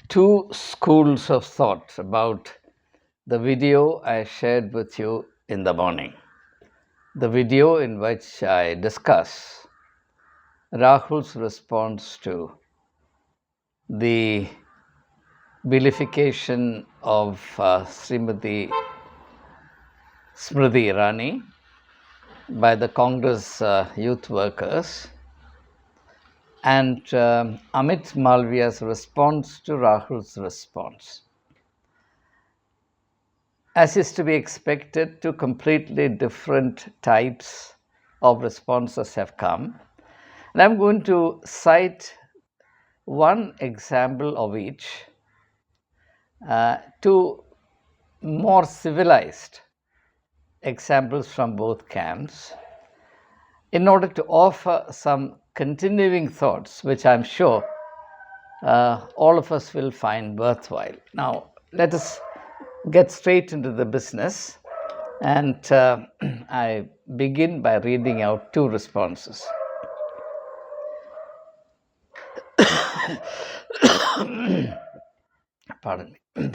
two schools of thought about the video I shared with you in the morning. The video in which I discuss Rahul's response to the vilification of Srimati Smriti Irani by the Congress youth workers and AMIT MALVIYA's response to Rahul's response. As is to be expected, two completely different types of responses have come. And I'm going to cite one example of each, two more civilized examples from both camps, in order to offer some continuing thoughts, which I'm sure all of us will find worthwhile. Now, let us get straight into the business, and I begin by reading out two responses. Pardon me.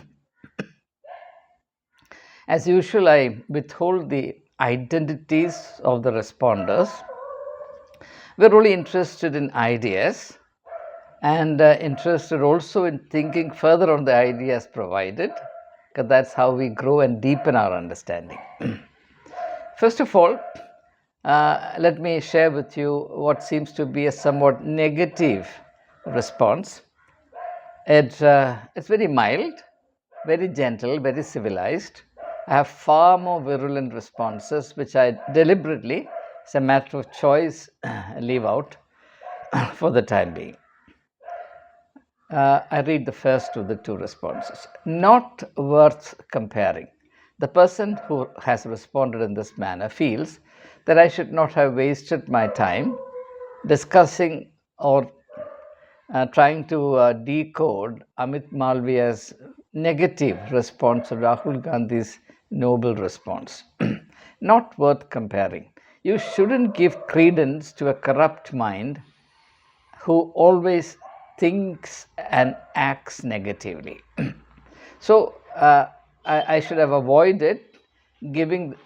As usual, I withhold the identities of the responders. We're only interested in ideas and interested also in thinking further on the ideas provided, because that's how we grow and deepen our understanding. First of all, let me share with you what seems to be a somewhat negative response. It's very mild, very gentle, very civilized. I have far more virulent responses, which I deliberately, as a matter of choice, leave out for the time being. I read the first of the two responses. Not worth comparing. The person who has responded in this manner feels that I should not have wasted my time discussing or trying to decode Amit Malviya's negative response to Rahul Gandhi's noble response. Not worth comparing. You shouldn't give credence to a corrupt mind who always thinks and acts negatively. So I should have avoided giving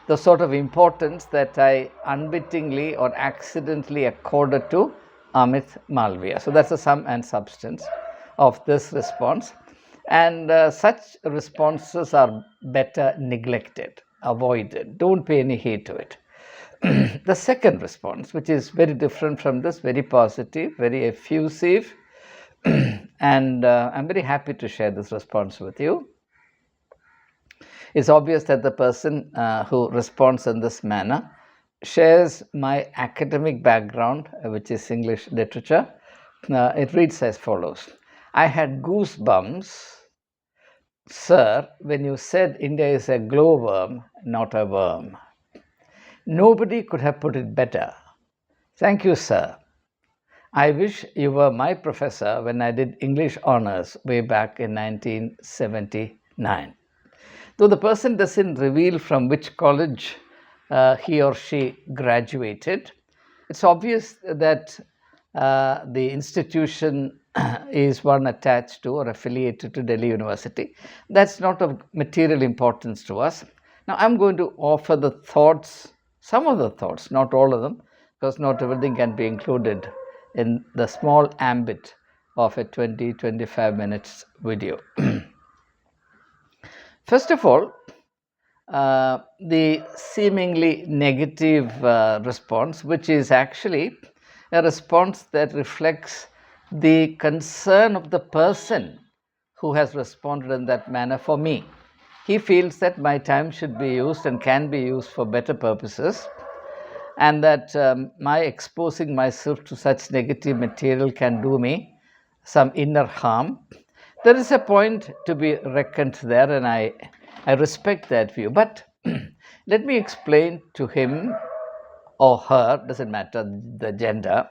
the sort of importance that I unwittingly or accidentally accorded to Amit Malviya. So that's the sum and substance of this response. And such responses are better neglected, avoided. Don't pay any heed to it. The second response, which is very different from this, very positive, very effusive, and I'm very happy to share this response with you. It's obvious that the person who responds in this manner shares my academic background, which is English literature. It reads as follows. I had goosebumps, sir, when you said India is a glowworm, not a worm. Nobody could have put it better. Thank you, sir. I wish you were my professor when I did English honors way back in 1979. Though the person doesn't reveal from which college he or she graduated, it's obvious that the institution is one attached to or affiliated to Delhi University. That's not of material importance to us. Now, I'm going to offer the thoughts, some of the thoughts, not all of them, because not everything can be included in the small ambit of a 20-25 minutes video. First of all, the seemingly negative response, which is actually a response that reflects the concern of the person who has responded in that manner for me. He feels that my time should be used and can be used for better purposes, and that my exposing myself to such negative material can do me some inner harm. There is a point to be reckoned there, and I respect that view. But let me explain to him or her, doesn't matter the gender,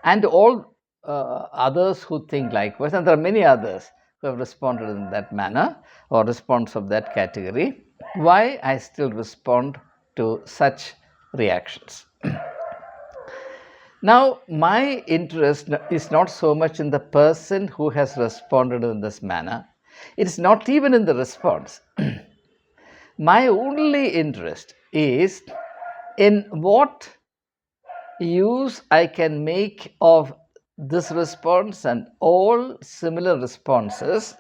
and all others who think likewise, and there are many others who have responded in that manner or response of that category, why I still respond to such reactions. Now, my interest is not so much in the person who has responded in this manner. It's not even in the response. My only interest is in what use I can make of this response and all similar responses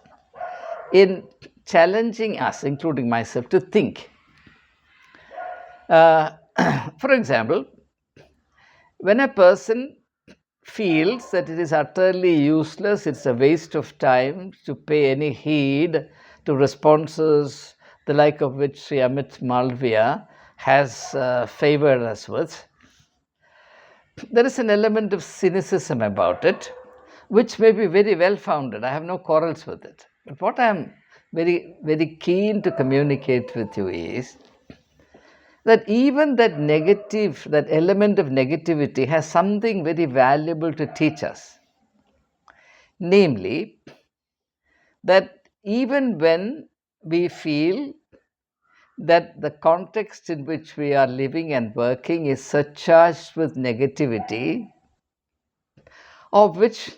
in challenging us, including myself, to think. Uh, for example, when a person feels that it is utterly useless, it's a waste of time to pay any heed to responses the like of which Sri Amit Malviya has favored us with, there is an element of cynicism about it, which may be very well founded. I have no quarrels with it. But what I am very, very keen to communicate with you is that even that negative, that element of negativity has something very valuable to teach us. Namely, that even when we feel that the context in which we are living and working is surcharged with negativity, of which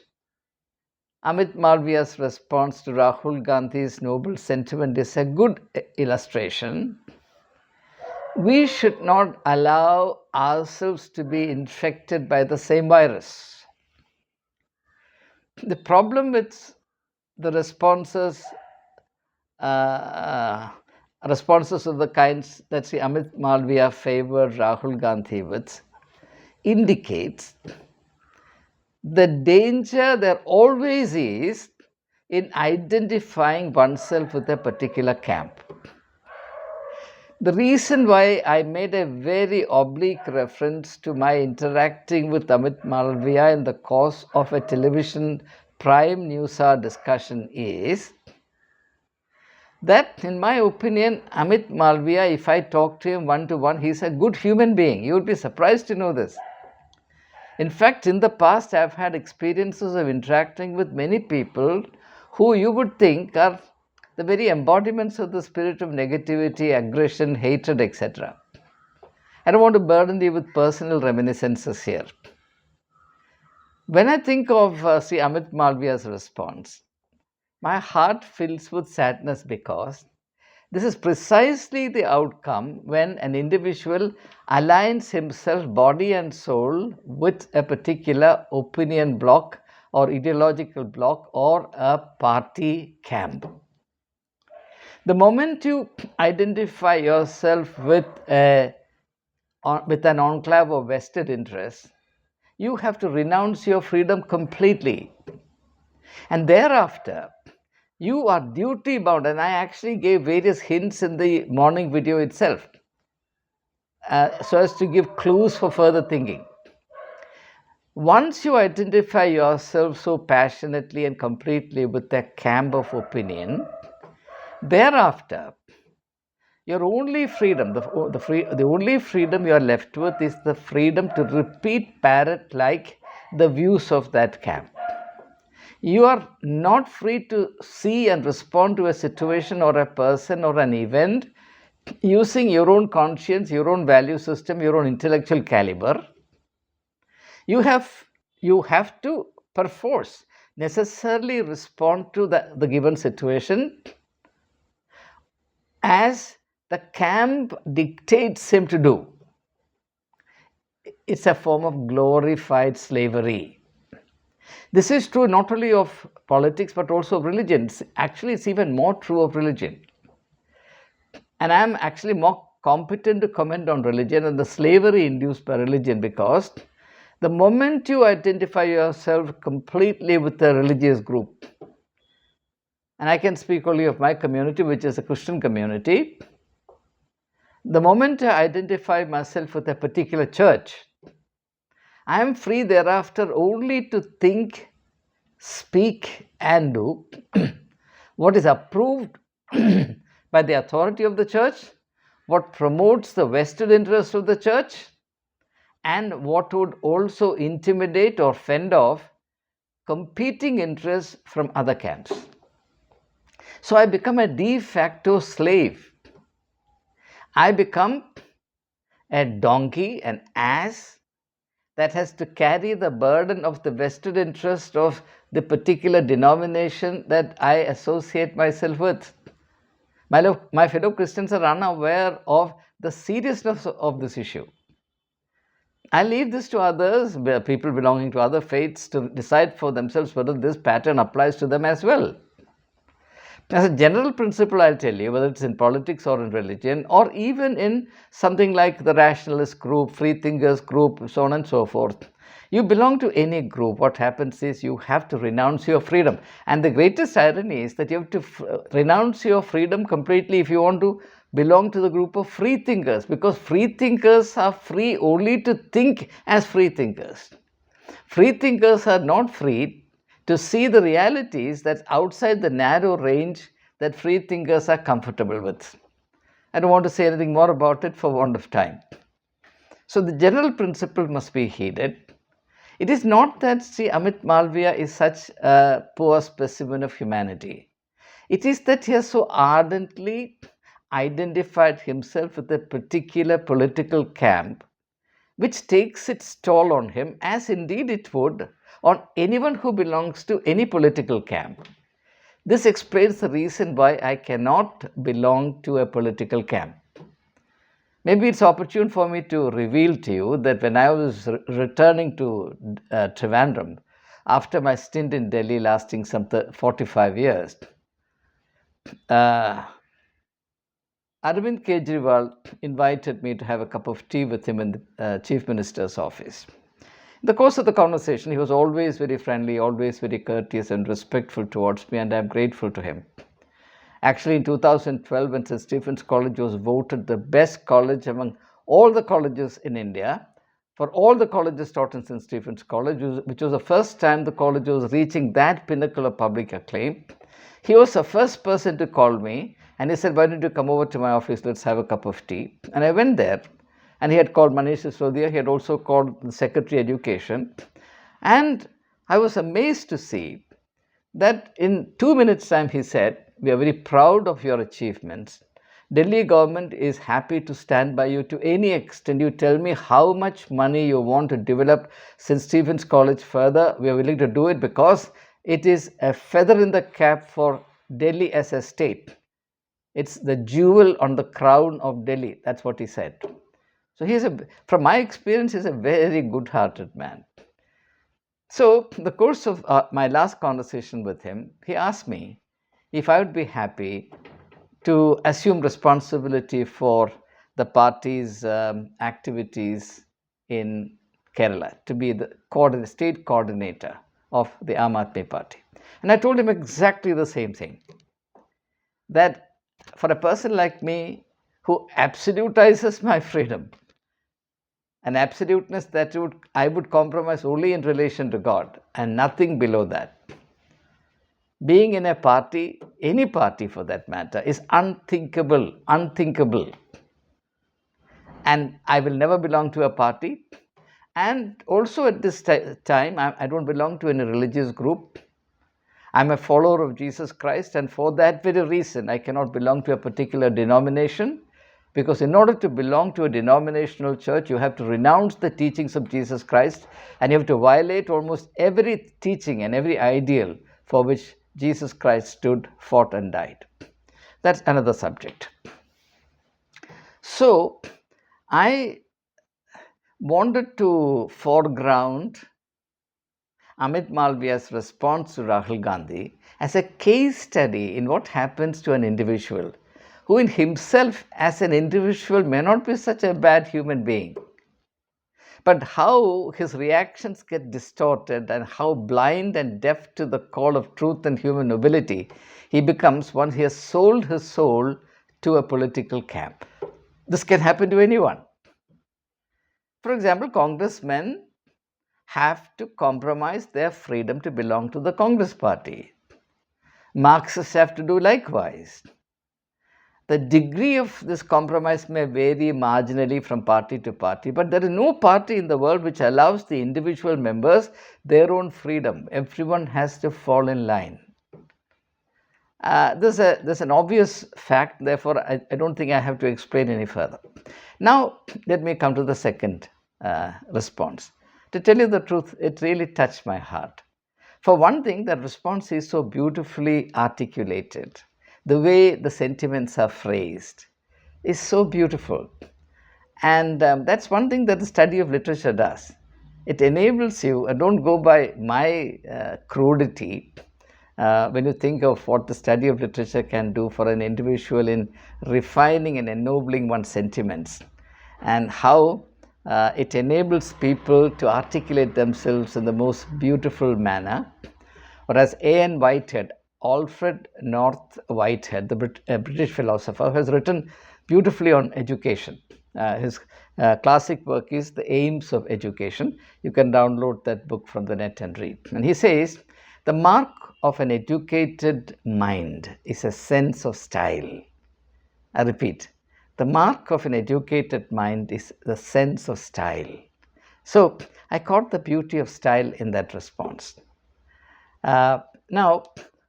Amit Malviya's response to Rahul Gandhi's noble sentiment is a good illustration. We should not allow ourselves to be infected by the same virus. The problem with the uh, responses of the kinds that Sri Amit Malviya favored Rahul Gandhi with indicates the danger there always is in identifying oneself with a particular camp. The reason why I made a very oblique reference to my interacting with Amit Malviya in the course of a television prime news hour discussion is that, in my opinion, Amit Malviya, if I talk to him one to one, he's a good human being. You would be surprised to know this. In fact, in the past, I've had experiences of interacting with many people who you would think are the very embodiments of the spirit of negativity, aggression, hatred, etc. I don't want to burden you with personal reminiscences here. When I think of Sri Amit Malviya's response, my heart fills with sadness because this is precisely the outcome when an individual aligns himself, body and soul, with a particular opinion block or ideological block or a party camp. The moment you identify yourself with an enclave of vested interests, you have to renounce your freedom completely. And thereafter, you are duty bound. And I actually gave various hints in the morning video itself so as to give clues for further thinking. Once you identify yourself so passionately and completely with a camp of opinion, thereafter, your only freedom, the only freedom you are left with is the freedom to repeat, parrot like the views of that camp. You are not free to see and respond to a situation or a person or an event using your own conscience, your own value system, your own intellectual caliber. You have to perforce necessarily respond to the given situation as the camp dictates him to do. It's a form of glorified slavery. This is true not only of politics but also of religion. Actually, it's even more true of religion. And I'm actually more competent to comment on religion and the slavery induced by religion, because the moment you identify yourself completely with a religious group, and I can speak only of my community, which is a Christian community, the moment I identify myself with a particular church, I am free thereafter only to think, speak, and do what is approved by the authority of the church, what promotes the vested interest of the church, and what would also intimidate or fend off competing interests from other camps. So I become a de facto slave. I become a donkey, an ass, that has to carry the burden of the vested interest of the particular denomination that I associate myself with. My fellow Christians are unaware of the seriousness of this issue. I leave this to others, people belonging to other faiths, to decide for themselves whether this pattern applies to them as well. As a general principle, I'll tell you, whether it's in politics or in religion, or even in something like the rationalist group, free thinkers group, so on and so forth. You belong to any group, what happens is you have to renounce your freedom. And the greatest irony is that you have to renounce your freedom completely if you want to belong to the group of free thinkers, because free thinkers are free only to think as free thinkers. Free thinkers are not free to see the realities that's outside the narrow range that free thinkers are comfortable with. I don't want to say anything more about it for want of time. So the general principle must be heeded. It is not that Amit Malviya is such a poor specimen of humanity. It is that he has so ardently identified himself with a particular political camp, which takes its toll on him, as indeed it would on anyone who belongs to any political camp. This explains the reason why I cannot belong to a political camp. Maybe it's opportune for me to reveal to you that when I was returning to Trivandrum, after my stint in Delhi lasting some 45 years, Arvind Kejriwal invited me to have a cup of tea with him in the Chief Minister's office. In the course of the conversation, he was always very friendly, always very courteous and respectful towards me, and I am grateful to him. Actually, in 2012, when St. Stephen's College was voted the best college among all the colleges in India, for all the colleges taught in St. Stephen's College, which was the first time the college was reaching that pinnacle of public acclaim, he was the first person to call me, and he said, "Why don't you come over to my office, let's have a cup of tea." And I went there, and he had called Manish Sisodia, he had also called the Secretary Education, and I was amazed to see that in 2 minutes' time he said, "We are very proud of your achievements. Delhi government is happy to stand by you to any extent. You tell me how much money you want to develop St. Stephen's College further. We are willing to do it because it is a feather in the cap for Delhi as a state. It's the jewel on the crown of Delhi." That's what he said. So from my experience, he's a very good-hearted man. So in the course of my last conversation with him, he asked me if I would be happy to assume responsibility for the party's activities in Kerala, to be the state coordinator of the AMIT party. And I told him exactly the same thing, that for a person like me who absolutizes my freedom, an absoluteness that I would compromise only in relation to God and nothing below that, being in a party, any party for that matter, is unthinkable. And I will never belong to a party. And also at this time, I don't belong to any religious group. I'm a follower of Jesus Christ, and for that very reason, I cannot belong to a particular denomination, because in order to belong to a denominational church, you have to renounce the teachings of Jesus Christ, and you have to violate almost every teaching and every ideal for which Jesus Christ stood, fought, and died. That's another subject. So, I wanted to foreground Amit Malviya's response to Rahul Gandhi as a case study in what happens to an individual who in himself as an individual may not be such a bad human being, but how his reactions get distorted and how blind and deaf to the call of truth and human nobility he becomes once he has sold his soul to a political camp. This can happen to anyone. For example, congressmen have to compromise their freedom to belong to the Congress party. Marxists have to do likewise. The degree of this compromise may vary marginally from party to party, but there is no party in the world which allows the individual members their own freedom. Everyone has to fall in line. There's an obvious fact, therefore I don't think I have to explain any further. Now let me come to the second response. to tell you the truth, it really touched my heart. For one thing, that response is so beautifully articulated. The way the sentiments are phrased is so beautiful. And that's one thing that the study of literature does. It enables you, don't go by my crudity, when you think of what the study of literature can do for an individual in refining and ennobling one's sentiments, and how it enables people to articulate themselves in the most beautiful manner. Whereas A.N. Whitehead, Alfred North Whitehead, the British philosopher, has written beautifully on education. His classic work is The Aims of Education. You can download that book from the net and read. And he says, the mark of an educated mind is a sense of style. I repeat, the mark of an educated mind is the sense of style. So I caught the beauty of style in that response. Now,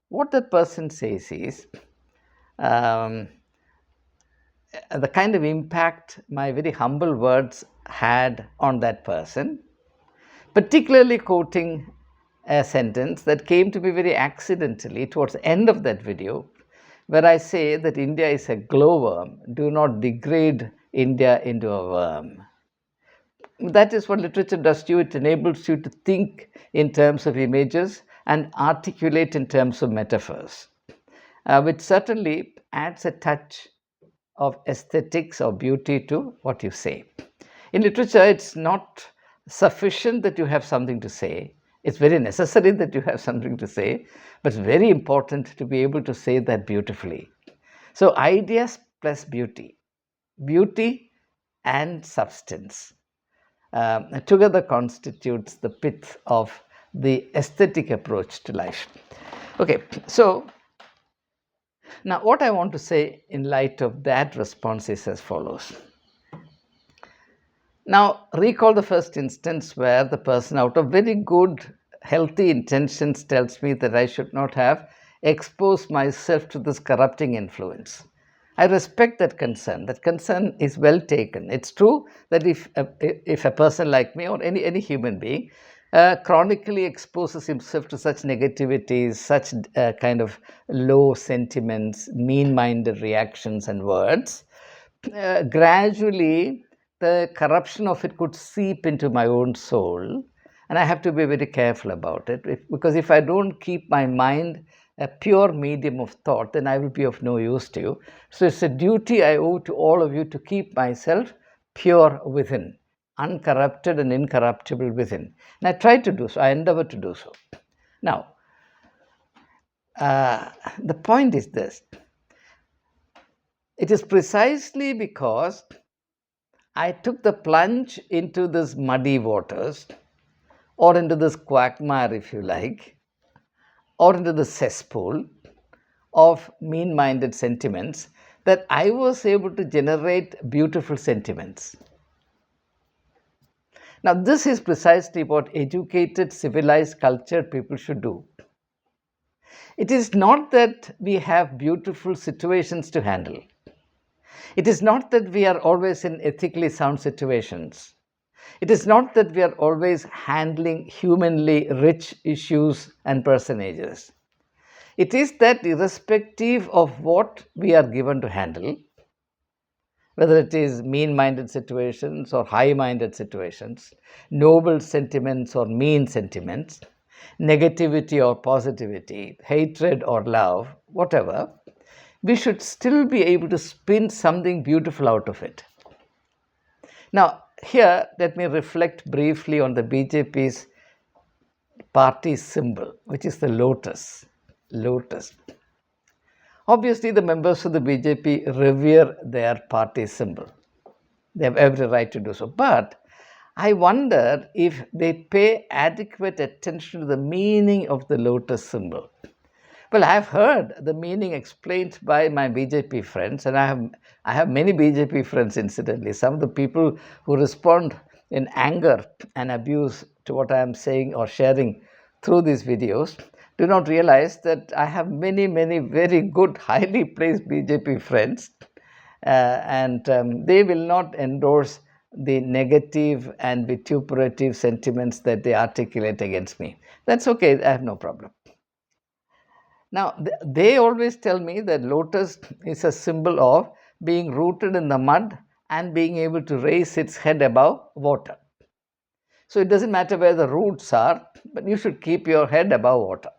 what that person says is, the kind of impact my very humble words had on that person, particularly quoting a sentence that came to me very accidentally towards the end of that video, where I say that India is a glowworm. Do not degrade India into a worm. That is what literature does to you. It enables you to think in terms of images and articulate in terms of metaphors, which certainly adds a touch of aesthetics or beauty to what you say. In literature, it's not sufficient that you have something to say. It's very necessary that you have something to say, but it's very important to be able to say that beautifully. So ideas plus beauty, beauty and substance, together constitutes the pith of the aesthetic approach to life. Okay, so now what I want to say in light of that response is as follows. Now recall the first instance where the person, out of very good healthy intentions, tells me that I should not have exposed myself to this corrupting influence. I respect that concern. That concern is well taken. It's true that if a person like me or any human being chronically exposes himself to such negativities, such kind of low sentiments, mean-minded reactions and words, gradually the corruption of it could seep into my own soul, and I have to be very careful about it, because if I don't keep my mind a pure medium of thought, then I will be of no use to you. So it's a duty I owe to all of you to keep myself pure within, uncorrupted and incorruptible within. And I try to do so. I endeavor to do so. Now, the point is this. It is precisely because I took the plunge into this muddy waters, or into this quagmire, if you like, or into the cesspool of mean-minded sentiments, that I was able to generate beautiful sentiments. Now, this is precisely what educated, civilized, cultured people should do. It is not that we have beautiful situations to handle. It is not that we are always in ethically sound situations. It is not that we are always handling humanly rich issues and personages. It is that irrespective of what we are given to handle, whether it is mean-minded situations or high-minded situations, noble sentiments or mean sentiments, negativity or positivity, hatred or love, whatever, we should still be able to spin something beautiful out of it. Now, here let me reflect briefly on the BJP's party symbol, which is the lotus. Lotus. Obviously, the members of the BJP revere their party symbol. They have every right to do so. But I wonder if they pay adequate attention to the meaning of the lotus symbol. Well, I have heard the meaning explained by my BJP friends, and I have many BJP friends, incidentally. Some of the people who respond in anger and abuse to what I am saying or sharing through these videos do not realize that I have many very good, highly praised BJP friends, and they will not endorse the negative and vituperative sentiments that they articulate against me. That's okay, I have no problem. Now, they always tell me that lotus is a symbol of being rooted in the mud and being able to raise its head above water. So it doesn't matter where the roots are, but you should keep your head above water.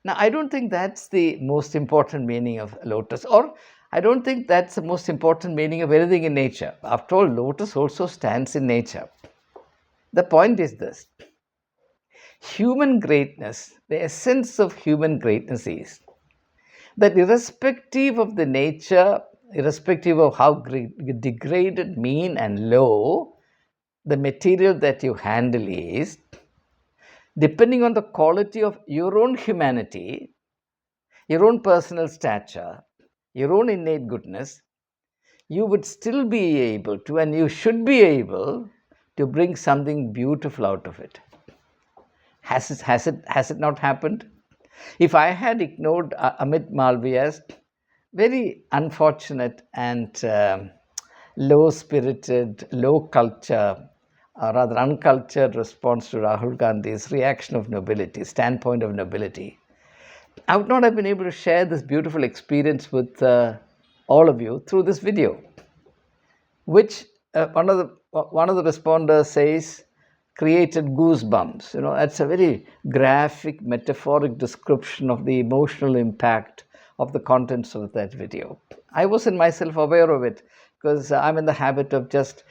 Now, I don't think that's the most important meaning of lotus, or I don't think that's the most important meaning of anything in nature. After all, lotus also stands in nature. The point is this: human greatness, the essence of human greatness is that irrespective of the nature, irrespective of how degraded, mean, and low the material that you handle is, depending on the quality of your own humanity, your own personal stature, your own innate goodness, you would still be able to, and you should be able to bring something beautiful out of it. Has it not happened? If I had ignored Amit Malviya's very unfortunate and low spirited, low culture, or rather uncultured response to Rahul Gandhi's reaction of nobility, standpoint of nobility, I would not have been able to share this beautiful experience with all of you through this video, which one of the responders says created goosebumps. That's a very graphic, metaphoric description of the emotional impact of the contents of that video. I wasn't myself aware of it because I'm in the habit of just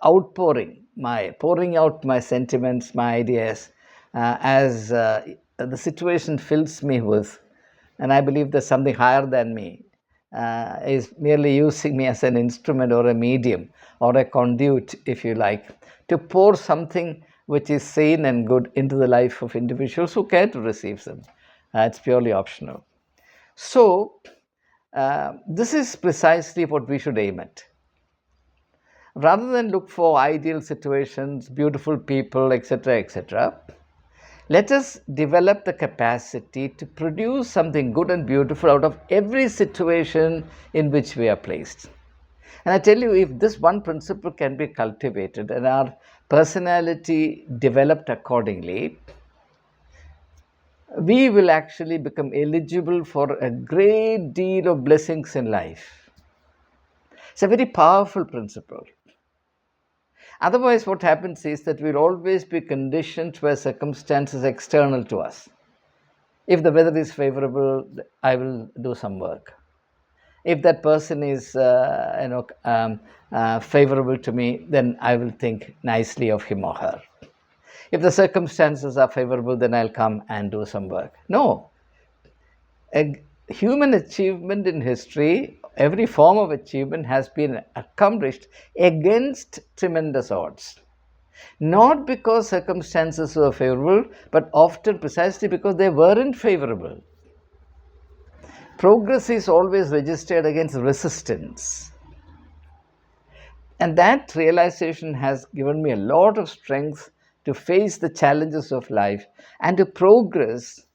pouring out my sentiments, my ideas, as the situation fills me with, and I believe there's something higher than me is merely using me as an instrument or a medium or a conduit, if you like, to pour something which is sane and good into the life of individuals who care to receive them. It's purely optional. So, this is precisely what we should aim at. Rather than look for ideal situations, beautiful people, etc., etc., let us develop the capacity to produce something good and beautiful out of every situation in which we are placed. And I tell you, if this one principle can be cultivated and our personality developed accordingly, we will actually become eligible for a great deal of blessings in life. It's a very powerful principle. Otherwise, what happens is that we'll always be conditioned by circumstances external to us. If the weather is favorable, I will do some work. If that person is favorable to me, then I will think nicely of him or her. If the circumstances are favorable, then I'll come and do some work. No. A human achievement in history, every form of achievement has been accomplished against tremendous odds. Not because circumstances were favorable, but often precisely because they weren't favorable. Progress is always registered against resistance. And that realization has given me a lot of strength to face the challenges of life and to progress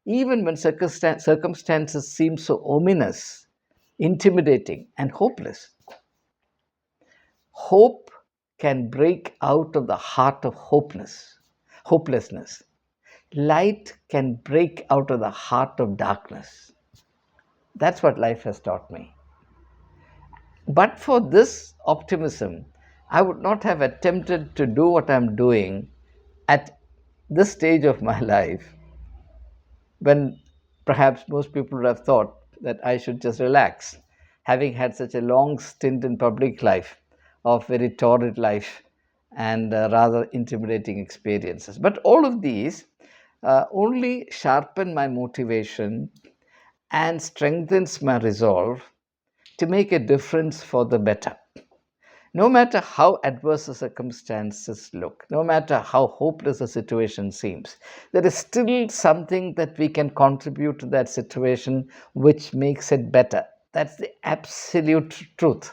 even when circumstances seem so ominous, intimidating, and hopeless. Hope can break out of the heart of hopelessness. Light can break out of the heart of darkness. That's what life has taught me. But for this optimism, I would not have attempted to do what I'm doing at this stage of my life, when perhaps most people would have thought that I should just relax, having had such a long stint in public life of very torrid life and rather intimidating experiences. But all of these only sharpen my motivation and strengthens my resolve to make a difference for the better. No matter how adverse the circumstances look, no matter how hopeless the situation seems, there is still something that we can contribute to that situation which makes it better. That's the absolute truth.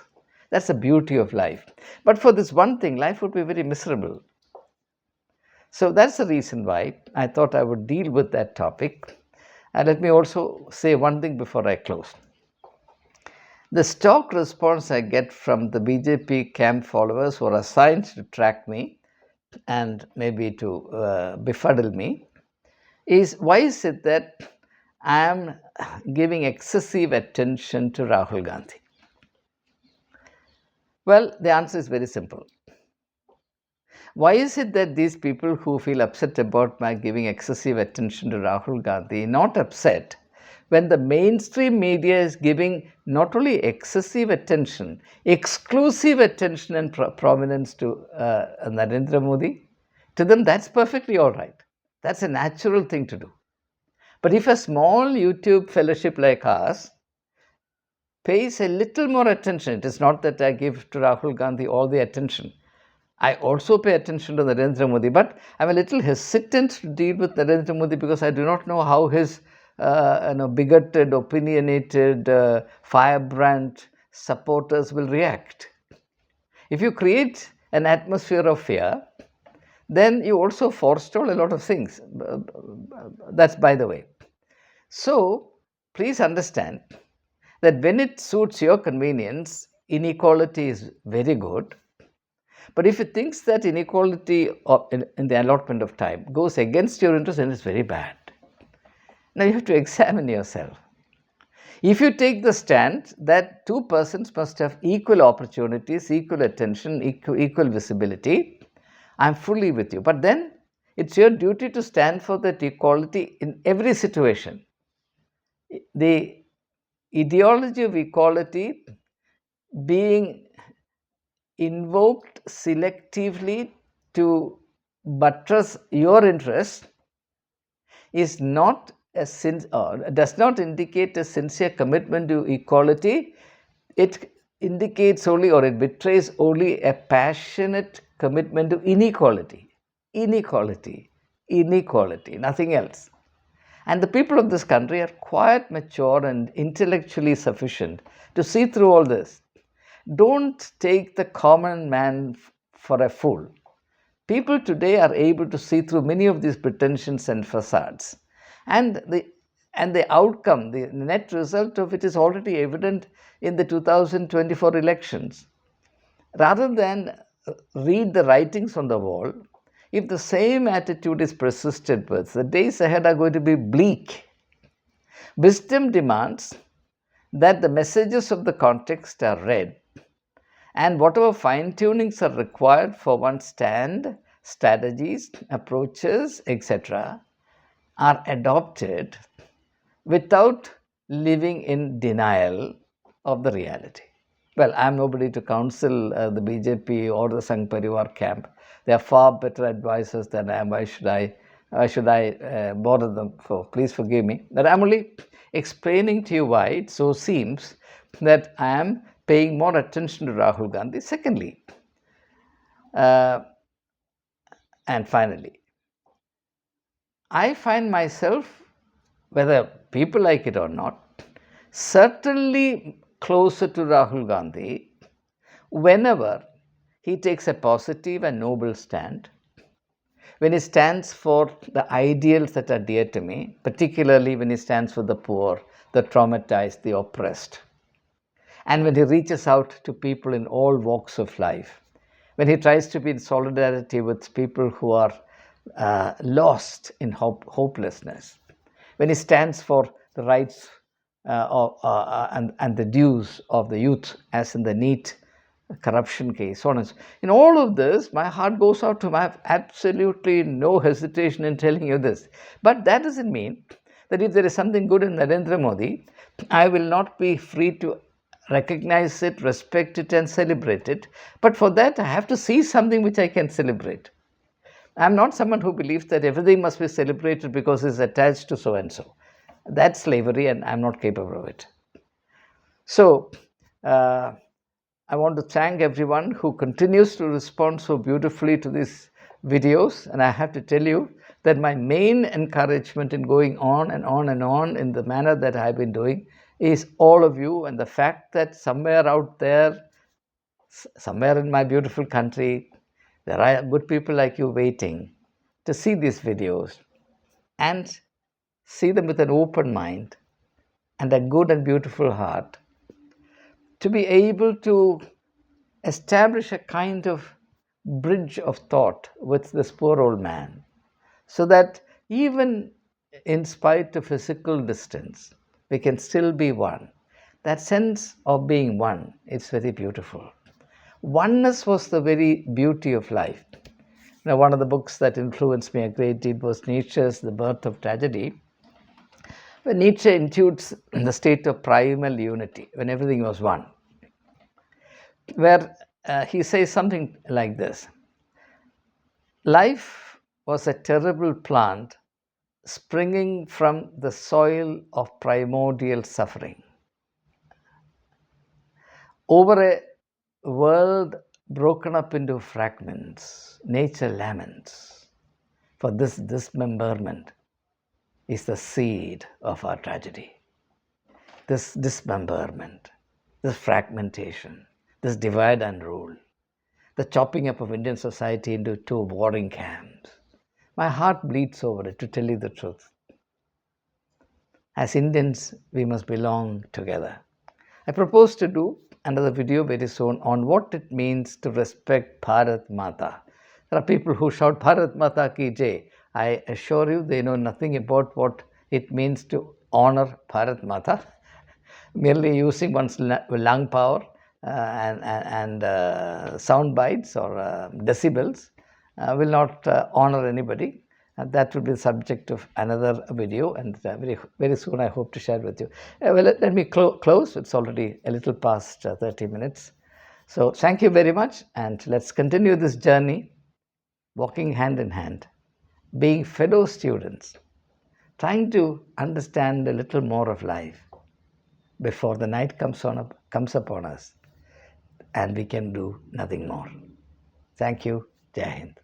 That's the beauty of life. But for this one thing, life would be very miserable. So that's the reason why I thought I would deal with that topic. And let me also say one thing before I close. The stock response I get from the BJP camp followers who are assigned to track me and maybe to befuddle me is, why is it that I am giving excessive attention to Rahul Gandhi? Well, the answer is very simple. Why is it that these people who feel upset about my giving excessive attention to Rahul Gandhi not upset when the mainstream media is giving not only excessive attention, exclusive attention and prominence to Narendra Modi? To them, that's perfectly all right. That's a natural thing to do. But if a small YouTube fellowship like ours pays a little more attention, it is not that I give to Rahul Gandhi all the attention. I also pay attention to Narendra Modi, but I'm a little hesitant to deal with Narendra Modi because I do not know how his bigoted, opinionated, firebrand supporters will react. If you create an atmosphere of fear, then you also forestall a lot of things. That's by the way. So please understand that when it suits your convenience, inequality is very good. But if you think that inequality in the allotment of time goes against your interest, then it's very bad. Now you have to examine yourself. If you take the stand that two persons must have equal opportunities, equal attention, equal visibility, I'm fully with you. But then it's your duty to stand for that equality in every situation. The ideology of equality being invoked selectively to buttress your interest is not does not indicate a sincere commitment to equality. It indicates only, or it betrays only, a passionate commitment to inequality. Inequality, inequality, nothing else. And the people of this country are quite mature and intellectually sufficient to see through all this. Don't take the common man for a fool. People today are able to see through many of these pretensions and facades. And the outcome, the net result of it is already evident in the 2024 elections. Rather than read the writings on the wall, if the same attitude is persisted with, the days ahead are going to be bleak. Wisdom demands that the messages of the context are read, and whatever fine tunings are required for one's stand, strategies, approaches, etc., are adopted without living in denial of the reality. Well, I'm nobody to counsel the BJP or the Sangh Parivar camp. They are far better advisors than I am. Why should I bother them for? Please forgive me. But I'm only explaining to you why it so seems that I am paying more attention to Rahul Gandhi. Secondly, and finally, I find myself, whether people like it or not, certainly closer to Rahul Gandhi whenever he takes a positive and noble stand, when he stands for the ideals that are dear to me, particularly when he stands for the poor, the traumatized, the oppressed, and when he reaches out to people in all walks of life, when he tries to be in solidarity with people who are lost in hopelessness, when he stands for the rights and the dues of the youth, as in the NEET corruption case, so on and so. In all of this, my heart goes out to him. I have absolutely no hesitation in telling you this. But that doesn't mean that if there is something good in Narendra Modi, I will not be free to recognize it, respect it, and celebrate it. But for that, I have to see something which I can celebrate. I'm not someone who believes that everything must be celebrated because it's attached to so and so. That's slavery, and I'm not capable of it. So, I want to thank everyone who continues to respond so beautifully to these videos. And I have to tell you that my main encouragement in going on and on and on in the manner that I've been doing is all of you, and the fact that somewhere out there, somewhere in my beautiful country, there are good people like you waiting to see these videos and see them with an open mind and a good and beautiful heart. to be able to establish a kind of bridge of thought with this poor old man, so that even in spite of physical distance, we can still be one. That sense of being one is very beautiful. Oneness was the very beauty of life. Now, one of the books that influenced me a great deal was Nietzsche's The Birth of Tragedy, where Nietzsche intuits the state of primal unity, when everything was one, where he says something like this: life was a terrible plant springing from the soil of primordial suffering. Over a world broken up into fragments, nature laments, for this dismemberment is the seed of our tragedy. This dismemberment, this fragmentation, this divide and rule, the chopping up of Indian society into two warring camps. My heart bleeds over it, to tell you the truth. As Indians, we must belong together. I propose to do another video very soon on what it means to respect Bharat Mata. There are people who shout Bharat Mata ki jai. I assure you they know nothing about what it means to honor Bharat Mata. Merely using one's lung power and sound bites or decibels will not honor anybody. That will be the subject of another video, and very, very soon I hope to share with you. Well, let me close. It's already a little past 30 minutes. So thank you very much, and let's continue this journey, walking hand in hand, being fellow students, trying to understand a little more of life before the night comes upon us and we can do nothing more. Thank you. Jai Hind.